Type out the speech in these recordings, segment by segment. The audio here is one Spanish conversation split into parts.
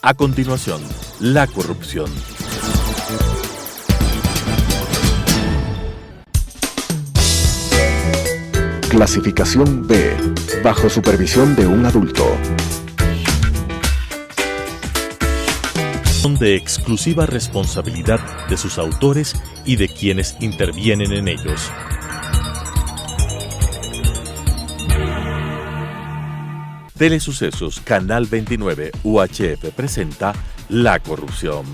A continuación, la corrupción. Clasificación B, bajo supervisión de un adulto. Son de exclusiva responsabilidad de sus autores y de quienes intervienen en ellos. Telesucesos, Canal 29, UHF presenta La Corrupción.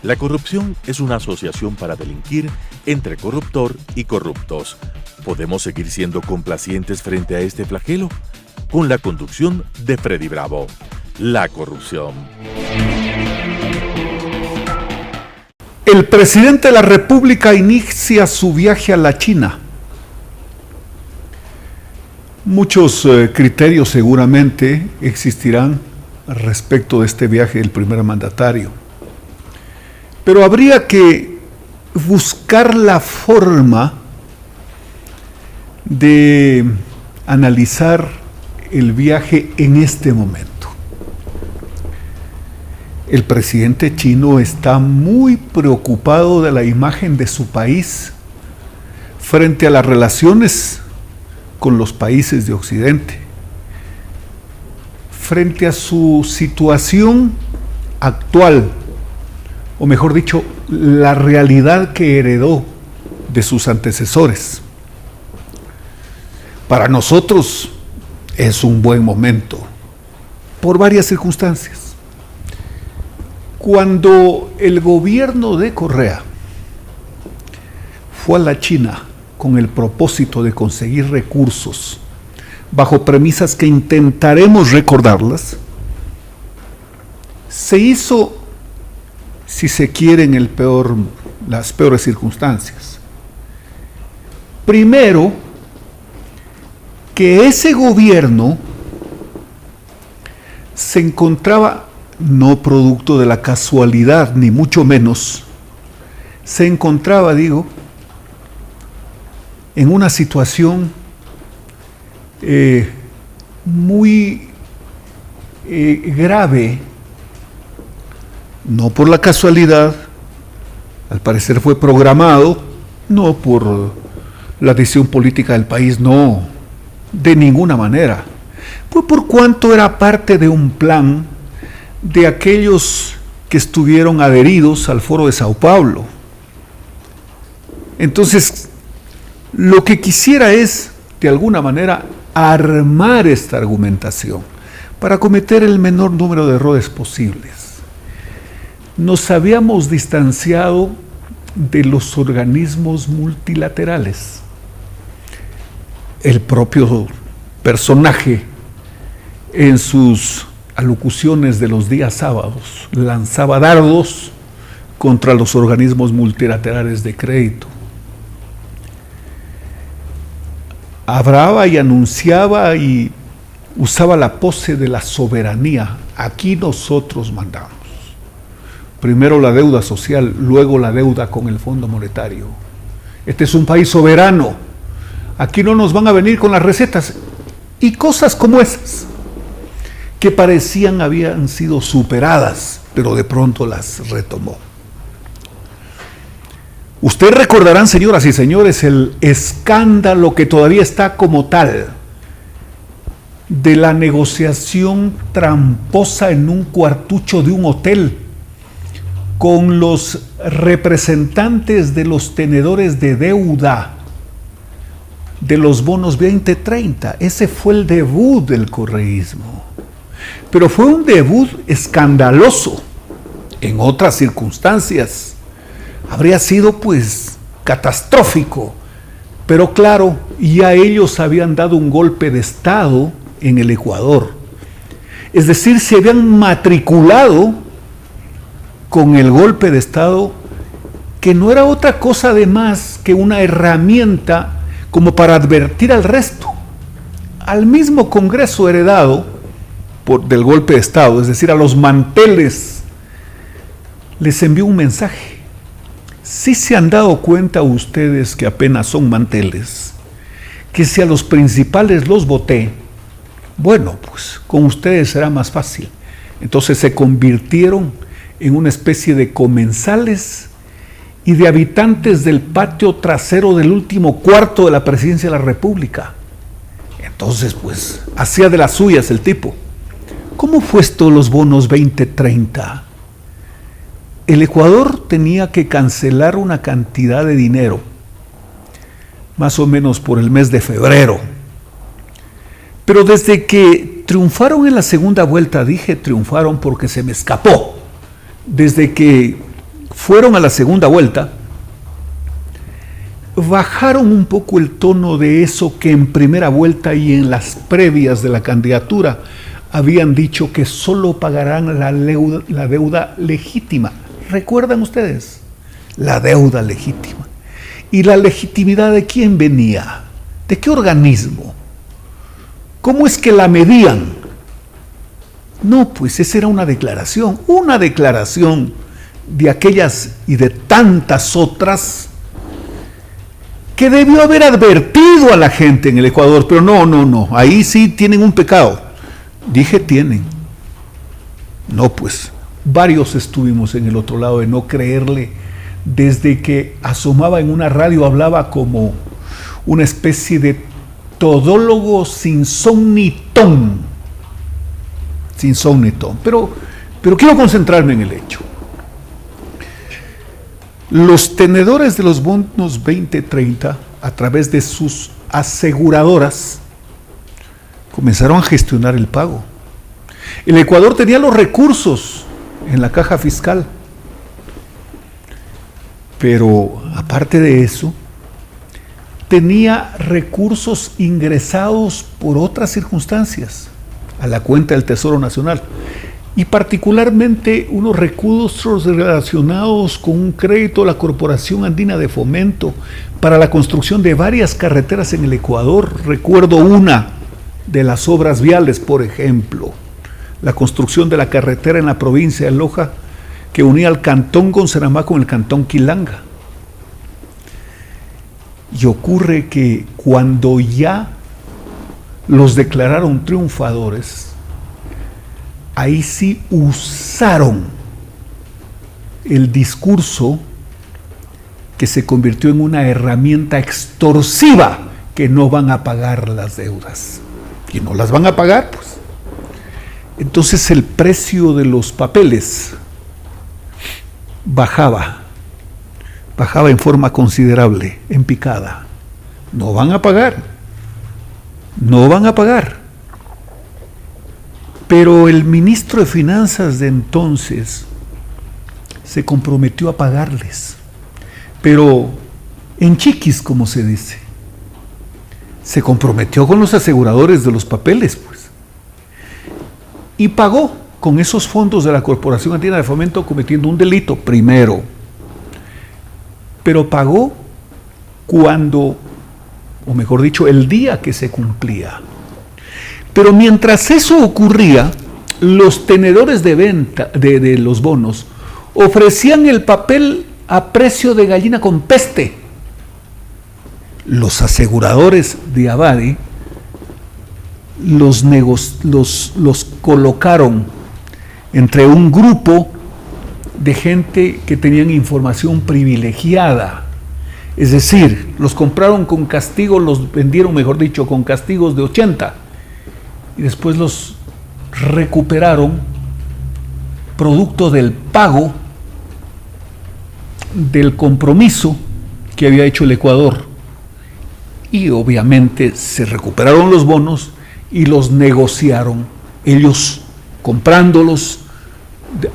La corrupción es una asociación para delinquir entre corruptor y corruptos. ¿Podemos seguir siendo complacientes frente a este flagelo? Con la conducción de Freddy Bravo. La corrupción. El presidente de la República inicia su viaje a la China. Muchos criterios seguramente existirán respecto de este viaje del primer mandatario. Pero habría que buscar la forma de analizar el viaje en este momento. El presidente chino está muy preocupado de la imagen de su país frente a las relaciones con los países de Occidente, frente a su situación actual, o mejor dicho, la realidad que heredó de sus antecesores. Para nosotros es un buen momento, por varias circunstancias. Cuando el gobierno de Correa fue a la China con el propósito de conseguir recursos, bajo premisas que intentaremos recordarlas, se hizo, si se quiere, en las peores circunstancias. Primero, que ese gobierno se encontraba, no producto de la casualidad, ni mucho menos, se encontraba, en una situación muy grave, no por la casualidad, al parecer fue programado, no por la decisión política del país, no, de ninguna manera. Fue por cuanto era parte de un plan de aquellos que estuvieron adheridos al Foro de Sao Paulo. Entonces, lo que quisiera es, de alguna manera, armar esta argumentación para cometer el menor número de errores posibles. Nos habíamos distanciado de los organismos multilaterales. El propio personaje, en sus alocuciones de los días sábados, lanzaba dardos contra los organismos multilaterales de crédito. Hablaba y anunciaba y usaba la pose de la soberanía. Aquí nosotros mandamos. Primero la deuda social, luego la deuda con el Fondo Monetario. Este es un país soberano. Aquí no nos van a venir con las recetas. Y cosas como esas, que parecían habían sido superadas, pero de pronto las retomó. Ustedes recordarán, señoras y señores, el escándalo que todavía está como tal de la negociación tramposa en un cuartucho de un hotel con los representantes de los tenedores de deuda de los bonos 2030. Ese fue el debut del correísmo. Pero fue un debut escandaloso. En otras circunstancias habría sido catastrófico. Pero claro, ya ellos habían dado un golpe de Estado en el Ecuador. Es decir, se habían matriculado con el golpe de Estado, que no era otra cosa de más que una herramienta como para advertir al resto, al mismo Congreso heredado del golpe de Estado, es decir, a los manteles, les envió un mensaje. ¿Sí se han dado cuenta ustedes que apenas son manteles? Que si a los principales los voté, bueno, pues con ustedes será más fácil. Entonces se convirtieron en una especie de comensales y de habitantes del patio trasero del último cuarto de la presidencia de la República. Entonces, pues, hacía de las suyas el tipo. ¿Cómo fue esto los bonos 2030? El Ecuador tenía que cancelar una cantidad de dinero, más o menos por el mes de febrero. Pero desde que triunfaron en la segunda vuelta, dije triunfaron porque se me escapó, desde que fueron a la segunda vuelta, bajaron un poco el tono de eso que en primera vuelta y en las previas de la candidatura habían dicho que solo pagarán la deuda legítima. ¿Recuerdan ustedes? La deuda legítima. ¿Y la legitimidad de quién venía? ¿De qué organismo? ¿Cómo es que la medían? No, pues esa era una declaración de aquellas y de tantas otras que debió haber advertido a la gente en el Ecuador, pero no, ahí sí tienen un pecado. Dije tienen. No, pues, varios estuvimos en el otro lado de no creerle, desde que asomaba en una radio, hablaba como una especie de todólogo sin son ni ton. Pero quiero concentrarme en el hecho. Los tenedores de los bonos 2030, a través de sus aseguradoras, comenzaron a gestionar el pago. El Ecuador tenía los recursos en la caja fiscal, pero aparte de eso, tenía recursos ingresados por otras circunstancias a la cuenta del Tesoro Nacional, y particularmente unos recursos relacionados con un crédito a la Corporación Andina de Fomento para la construcción de varias carreteras en el Ecuador. Recuerdo una de las obras viales, por ejemplo, la construcción de la carretera en la provincia de Loja que unía al cantón Gonceramá con el cantón Quilanga. Y ocurre que cuando ya los declararon triunfadores, ahí sí usaron el discurso que se convirtió en una herramienta extorsiva, que no van a pagar las deudas. Y no las van a pagar, pues. Entonces el precio de los papeles bajaba en forma considerable, en picada. No van a pagar. Pero el ministro de Finanzas de entonces se comprometió a pagarles, pero en chiquis, como se dice. Se comprometió con los aseguradores de los papeles, pues, y pagó con esos fondos de la Corporación Andina de Fomento, cometiendo un delito primero, pero pagó cuando, o mejor dicho, el día que se cumplía. Pero mientras eso ocurría, los tenedores de venta de los bonos ofrecían el papel a precio de gallina con peste. Los aseguradores de Abadi los colocaron entre un grupo de gente que tenían información privilegiada. Es decir, los compraron con castigo, los vendieron, mejor dicho, con castigos de 80. Y después los recuperaron producto del pago del compromiso que había hecho el Ecuador. Y obviamente se recuperaron los bonos y los negociaron, ellos comprándolos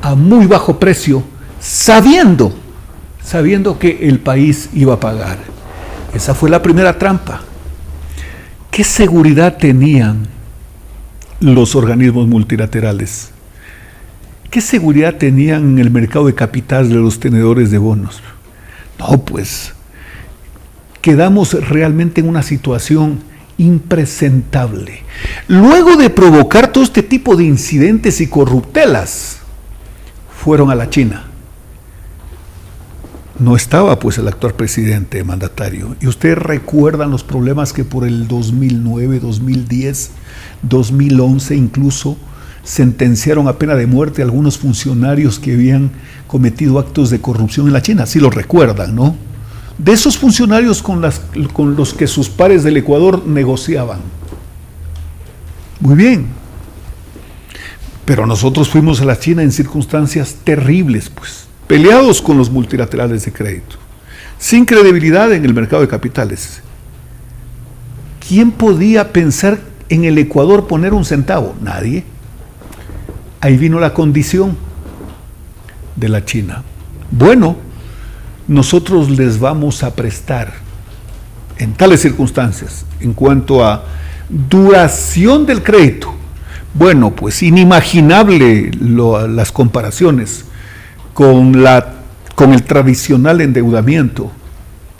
a muy bajo precio, sabiendo que el país iba a pagar. Esa fue la primera trampa. ¿Qué seguridad tenían los organismos multilaterales? ¿Qué seguridad tenían en el mercado de capitales de los tenedores de bonos? No, pues quedamos realmente en una situación impresentable. Luego de provocar todo este tipo de incidentes y corruptelas, fueron a la China. No estaba pues el actual presidente mandatario. Y ustedes recuerdan los problemas que por el 2009, 2010, 2011 incluso sentenciaron a pena de muerte a algunos funcionarios que habían cometido actos de corrupción en la China, si lo recuerdan, ¿no? De esos funcionarios con los que sus pares del Ecuador negociaban. Muy bien. Pero nosotros fuimos a la China en circunstancias terribles, pues, peleados con los multilaterales de crédito, sin credibilidad en el mercado de capitales. ¿Quién podía pensar en el Ecuador poner un centavo? Nadie. Ahí vino la condición de la China. Bueno, nosotros les vamos a prestar en tales circunstancias, en cuanto a duración del crédito. Bueno, pues inimaginable las comparaciones con el tradicional endeudamiento,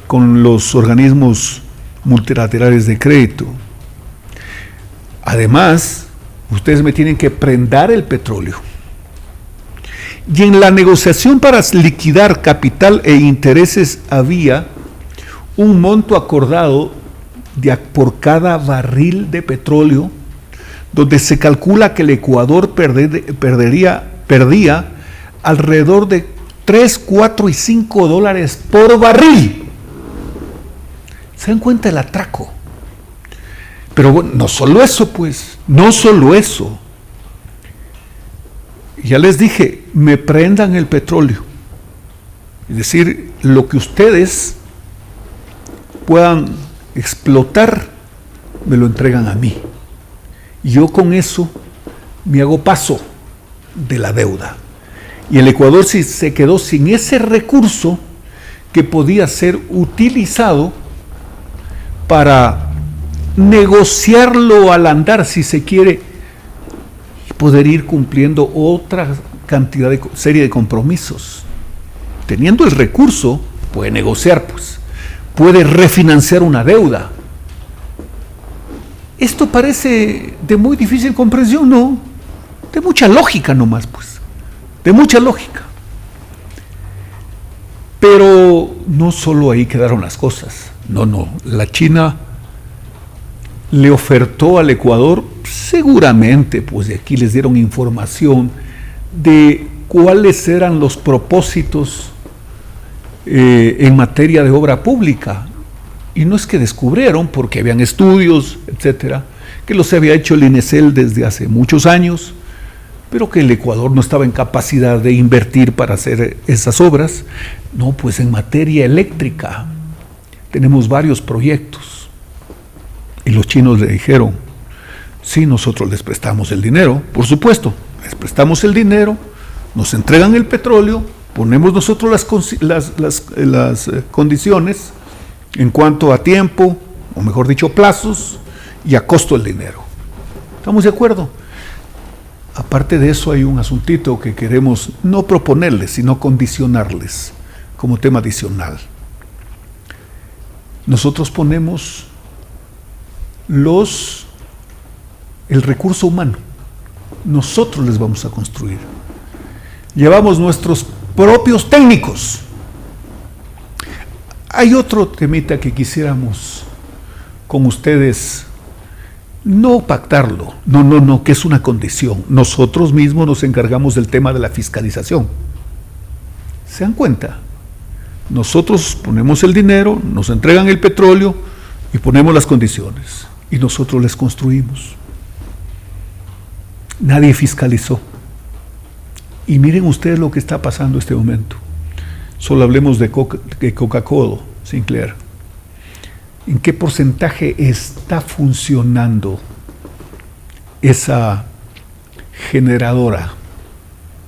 con los organismos multilaterales de crédito. Además, ustedes me tienen que prendar el petróleo. Y en la negociación para liquidar capital e intereses había un monto acordado por cada barril de petróleo, donde se calcula que el Ecuador perdía alrededor de 3, 4 y 5 dólares por barril. ¿Se dan cuenta del atraco? Pero bueno, no solo eso, pues, no solo eso. Ya les dije, me prendan el petróleo. Es decir, lo que ustedes puedan explotar, me lo entregan a mí. Yo con eso me hago paso de la deuda. Y el Ecuador se quedó sin ese recurso que podía ser utilizado para negociarlo al andar, si se quiere, y poder ir cumpliendo otra serie de compromisos. Teniendo el recurso, puede negociar, pues, puede refinanciar una deuda. Esto parece de muy difícil comprensión, ¿no? De mucha lógica nomás, pues, de mucha lógica. Pero no solo ahí quedaron las cosas. No, la China le ofertó al Ecuador, seguramente, pues de aquí les dieron información de cuáles eran los propósitos en materia de obra pública. Y no es que descubrieron, porque habían estudios, etcétera, que los había hecho el INESEL desde hace muchos años, pero que el Ecuador no estaba en capacidad de invertir para hacer esas obras. No, pues en materia eléctrica tenemos varios proyectos. Y los chinos le dijeron, sí, nosotros les prestamos el dinero, por supuesto, les prestamos el dinero, nos entregan el petróleo, ponemos nosotros las condiciones en cuanto a tiempo, o mejor dicho, plazos, y a costo del dinero. ¿Estamos de acuerdo? Aparte de eso, hay un asuntito que queremos no proponerles, sino condicionarles como tema adicional. Nosotros ponemos el recurso humano. Nosotros les vamos a construir. Llevamos nuestros propios técnicos. Hay otro temita que quisiéramos con ustedes no pactarlo, no, que es una condición. Nosotros mismos nos encargamos del tema de la fiscalización. ¿Se dan cuenta? Nosotros ponemos el dinero, nos entregan el petróleo y ponemos las condiciones. Y nosotros les construimos. Nadie fiscalizó. Y miren ustedes lo que está pasando en este momento. Solo hablemos de Coca-Cola, Sinclair. ¿En qué porcentaje está funcionando esa generadora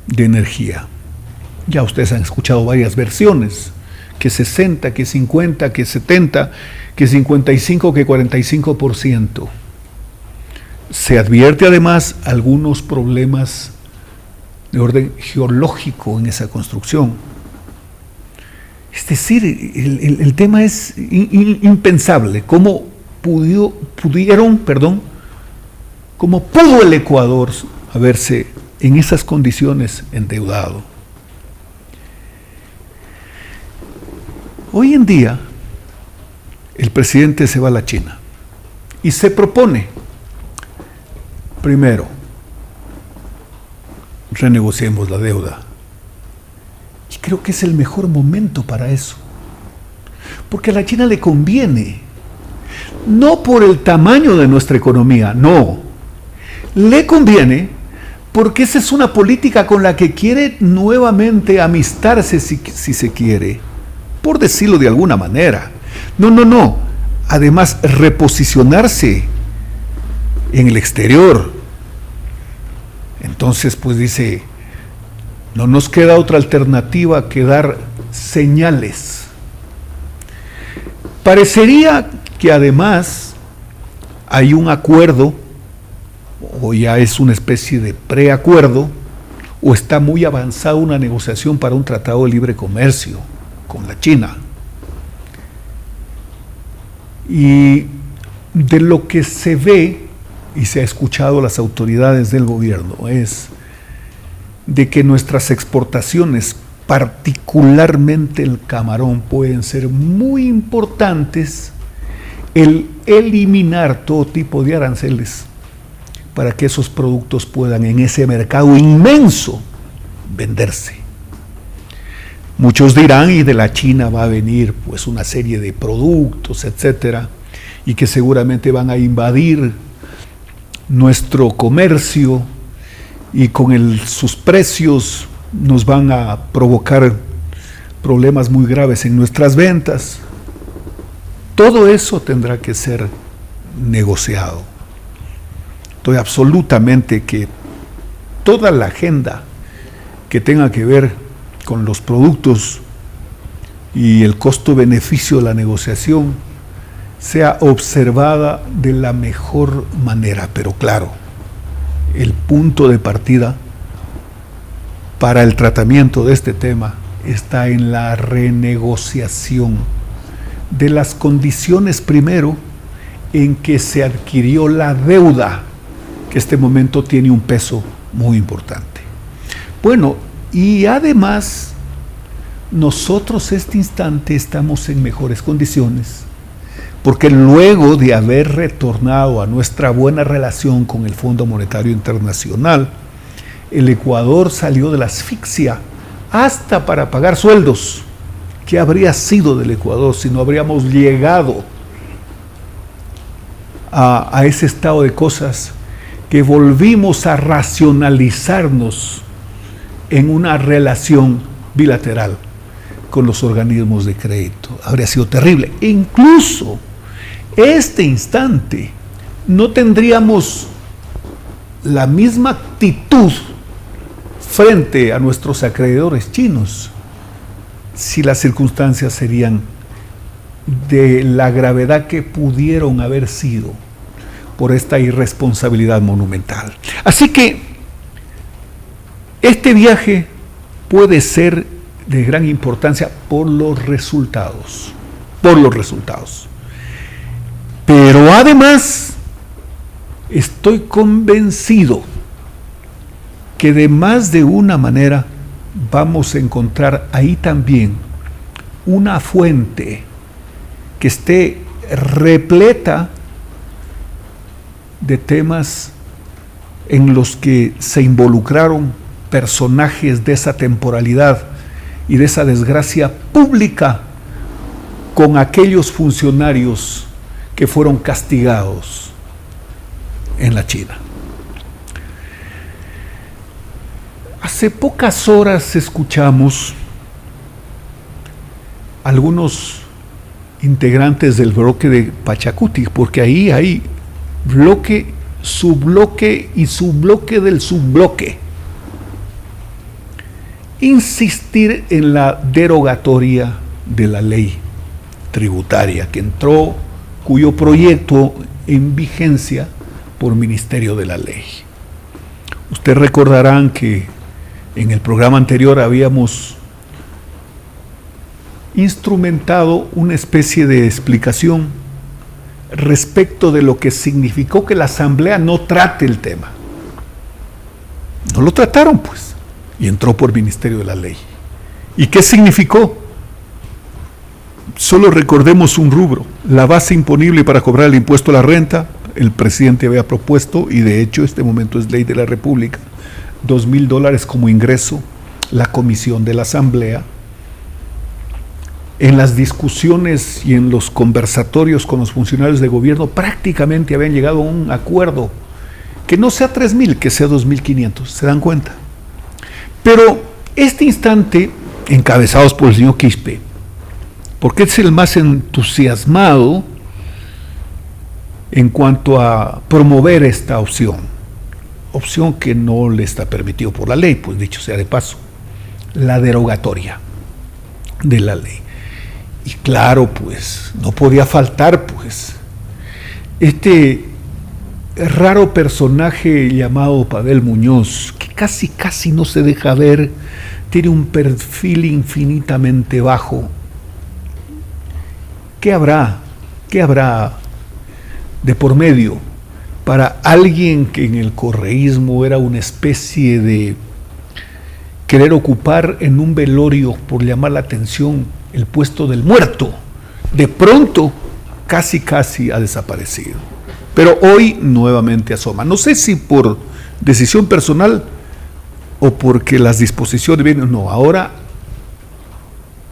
de energía? Ya ustedes han escuchado varias versiones, que 60, que 50, que 70, que 55, que 45%. Se advierte además algunos problemas de orden geológico en esa construcción. Es decir, el tema es impensable. ¿Cómo pudo el Ecuador haberse en esas condiciones endeudado? Hoy en día, el presidente se va a la China y se propone, primero, renegociemos la deuda. Y creo que es el mejor momento para eso. Porque a la China le conviene. No por el tamaño de nuestra economía, no. Le conviene porque esa es una política con la que quiere nuevamente amistarse, si se quiere, por decirlo de alguna manera. No. Además, reposicionarse en el exterior. Entonces, pues dice, no nos queda otra alternativa que dar señales. Parecería que además hay un acuerdo, o ya es una especie de preacuerdo, o está muy avanzada una negociación para un tratado de libre comercio con la China. Y de lo que se ve y se ha escuchado a las autoridades del gobierno es de que nuestras exportaciones, particularmente el camarón, pueden ser muy importantes el eliminar todo tipo de aranceles para que esos productos puedan en ese mercado inmenso venderse. Muchos dirán, y de la China va a venir pues una serie de productos, etcétera, y que seguramente van a invadir nuestro comercio y con sus precios nos van a provocar problemas muy graves en nuestras ventas. Todo eso tendrá que ser negociado. Estoy absolutamente que toda la agenda que tenga que ver con los productos y el costo-beneficio de la negociación sea observada de la mejor manera, pero claro, el punto de partida para el tratamiento de este tema está en la renegociación de las condiciones primero en que se adquirió la deuda, que este momento tiene un peso muy importante. Bueno, y además nosotros este instante estamos en mejores condiciones, porque luego de haber retornado a nuestra buena relación con el Fondo Monetario Internacional, el Ecuador salió de la asfixia hasta para pagar sueldos. ¿Qué habría sido del Ecuador si no habríamos llegado a ese estado de cosas que volvimos a racionalizarnos en una relación bilateral con los organismos de crédito? Habría sido terrible. E incluso este instante no tendríamos la misma actitud frente a nuestros acreedores chinos si las circunstancias serían de la gravedad que pudieron haber sido por esta irresponsabilidad monumental. Así que este viaje puede ser de gran importancia por los resultados. Pero además estoy convencido que de más de una manera vamos a encontrar ahí también una fuente que esté repleta de temas en los que se involucraron personajes de esa temporalidad y de esa desgracia pública con aquellos funcionarios que fueron castigados en la China. Hace pocas horas escuchamos algunos integrantes del bloque de Pachacuti, porque ahí hay bloque, subbloque y subbloque del subbloque, insistir en la derogatoria de la ley tributaria que entró, cuyo proyecto en vigencia por Ministerio de la Ley. Ustedes recordarán que en el programa anterior habíamos instrumentado una especie de explicación respecto de lo que significó que la Asamblea no trate el tema. No lo trataron, pues, y entró por Ministerio de la Ley. ¿Y qué significó? Solo recordemos un rubro: la base imponible para cobrar el impuesto a la renta. El presidente había propuesto, y de hecho este momento es ley de la República, $2,000 como ingreso, la comisión de la asamblea. En las discusiones y en los conversatorios con los funcionarios de gobierno prácticamente habían llegado a un acuerdo que no sea 3,000, que sea 2,500, ¿se dan cuenta? Pero este instante, encabezados por el señor Quispe, porque es el más entusiasmado en cuanto a promover esta opción que no le está permitido por la ley, pues dicho sea de paso, la derogatoria de la ley. Y claro, pues, no podía faltar, pues, este raro personaje llamado Pavel Muñoz, que casi no se deja ver, tiene un perfil infinitamente bajo. ¿Qué habrá de por medio para alguien que en el correísmo era una especie de querer ocupar en un velorio, por llamar la atención, el puesto del muerto? De pronto, casi ha desaparecido. Pero hoy nuevamente asoma. No sé si por decisión personal o porque las disposiciones vienen. No, ahora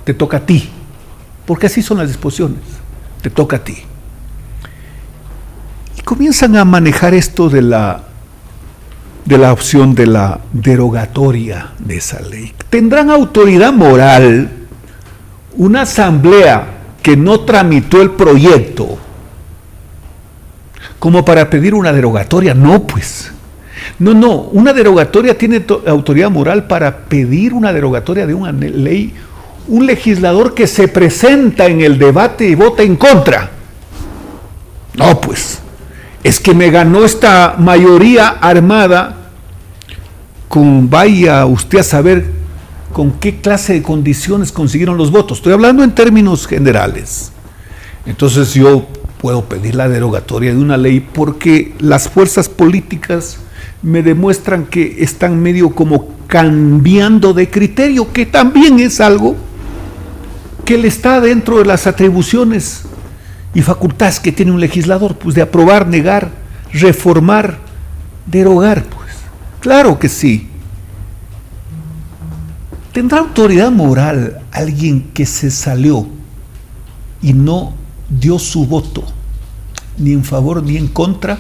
te toca a ti. Porque así son las disposiciones. Te toca a ti. Y comienzan a manejar esto de la opción de la derogatoria de esa ley. ¿Tendrán autoridad moral una asamblea que no tramitó el proyecto como para pedir una derogatoria? No, pues. No, una derogatoria tiene autoridad moral para pedir una derogatoria de una ley un legislador que se presenta en el debate y vota en contra. No, pues, es que me ganó esta mayoría armada con, vaya usted a saber con qué clase de condiciones consiguieron los votos. Estoy hablando en términos generales. Entonces yo puedo pedir la derogatoria de una ley porque las fuerzas políticas me demuestran que están medio como cambiando de criterio, que también es algo que le está dentro de las atribuciones y facultades que tiene un legislador, pues de aprobar, negar, reformar, derogar, pues. Claro que sí. ¿Tendrá autoridad moral alguien que se salió y no dio su voto, ni en favor ni en contra?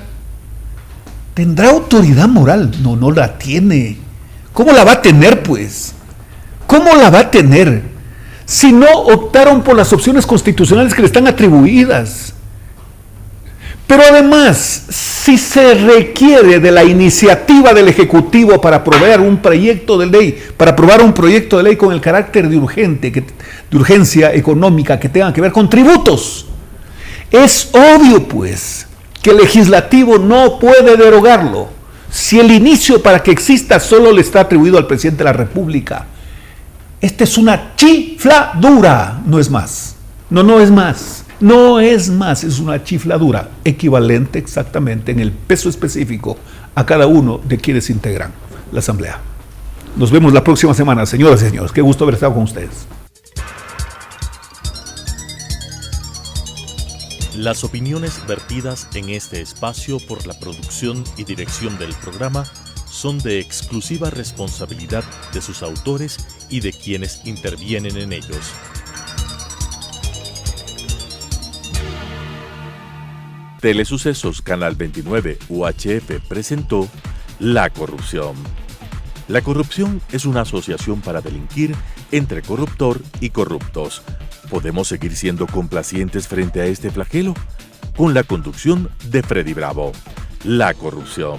¿Tendrá autoridad moral? No la tiene. ¿Cómo la va a tener, pues? ¿Cómo la va a tener? Si no optaron por las opciones constitucionales que le están atribuidas. Pero además, si se requiere de la iniciativa del Ejecutivo para aprobar un proyecto de ley, con el carácter de urgencia económica que tenga que ver con tributos, es obvio, pues, que el legislativo no puede derogarlo. Si el inicio para que exista solo le está atribuido al presidente de la República, esta es una chifladura, no es más. No es más. No es más, es una chifladura equivalente exactamente en el peso específico a cada uno de quienes integran la Asamblea. Nos vemos la próxima semana, señoras y señores. Qué gusto haber estado con ustedes. Las opiniones vertidas en este espacio por la producción y dirección del programa son de exclusiva responsabilidad de sus autores y de quienes intervienen en ellos. Telesucesos Canal 29 UHF presentó La Corrupción. La corrupción es una asociación para delinquir entre corruptor y corruptos. ¿Podemos seguir siendo complacientes frente a este flagelo? Con la conducción de Freddy Bravo. La Corrupción.